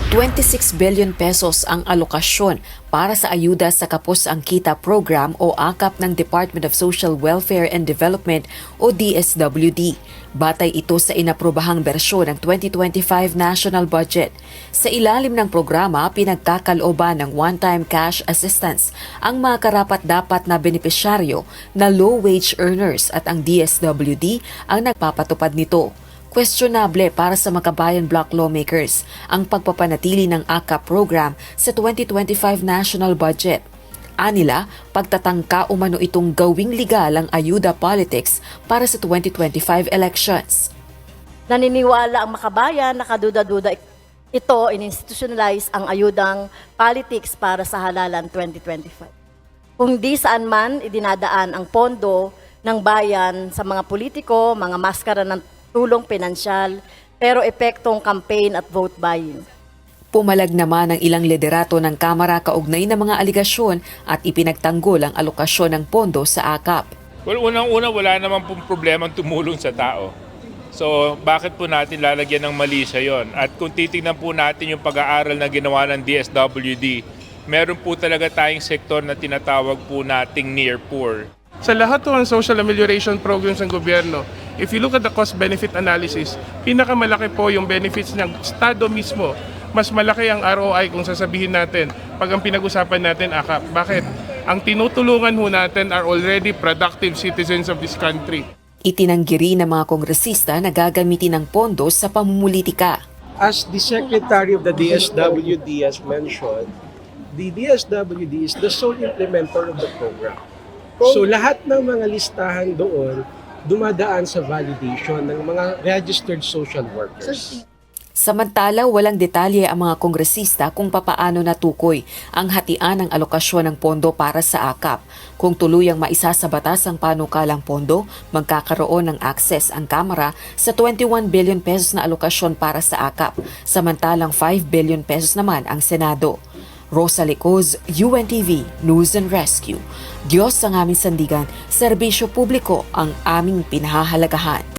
26 billion pesos ang alokasyon para sa ayuda sa Kapos ang Kita program o AKAP ng Department of Social Welfare and Development o DSWD. Batay ito sa inaprobahang bersyon ng 2025 national budget. Sa ilalim ng programa, pinagkakalooban ng one-time cash assistance ang mga karapat-dapat na benepisyaryo na low-wage earners at ang DSWD ang nagpapatupad nito. Questionable para sa Makabayan Bloc lawmakers ang pagpapanatili ng AKAP program sa 2025 national budget. Anila, pagtatangka umano itong gawing legal ang ayuda politics para sa 2025 elections. Naniniwala ang Makabayan, nakaduda-duda ito in-institutionalize ang ayudang politics para sa halalan 2025. Kung di saan man idinadaan ang pondo ng bayan sa mga politiko, mga maskara ng tulong pinansyal, pero epektong campaign at vote buying. Pumalag naman ang ilang liderato ng Kamara kaugnay ng mga aligasyon at ipinagtanggol ang alokasyon ng pondo sa AKAP. Well, unang-una wala naman pong problemang tumulong sa tao. So bakit po natin lalagyan ng mali siya yon? At kung titingnan po natin yung pag-aaral na ginawa ng DSWD, meron po talaga tayong sektor na tinatawag po nating near poor. Sa lahat ng social amelioration programs ng gobyerno, if you look at the cost-benefit analysis, pinakamalaki po yung benefits ng Estado mismo. Mas malaki ang ROI kung sasabihin natin pag ang pinag-usapan natin AKAP. Bakit? Ang tinutulungan ho natin are already productive citizens of this country. Itinanggi rin ng mga kongresista na gagamitin ng pondo sa pamumulitika. As the Secretary of the DSWD has mentioned, the DSWD is the sole implementer of the program. So lahat ng mga listahan doon dumadaan sa validation ng mga registered social workers. Samantala, walang detalye ang mga kongresista kung papaano natukoy ang hatian ng alokasyon ng pondo para sa AKAP. Kung tuluyang maisa sa batas ang panukalang pondo, magkakaroon ng access ang Kamara sa 21 billion pesos na alokasyon para sa AKAP, samantalang 5 billion pesos naman ang Senado. Rosa Licoz, UNTV News and Rescue. Diyos ang aming sandigan, serbisyo publiko ang aming pinahahalagahan.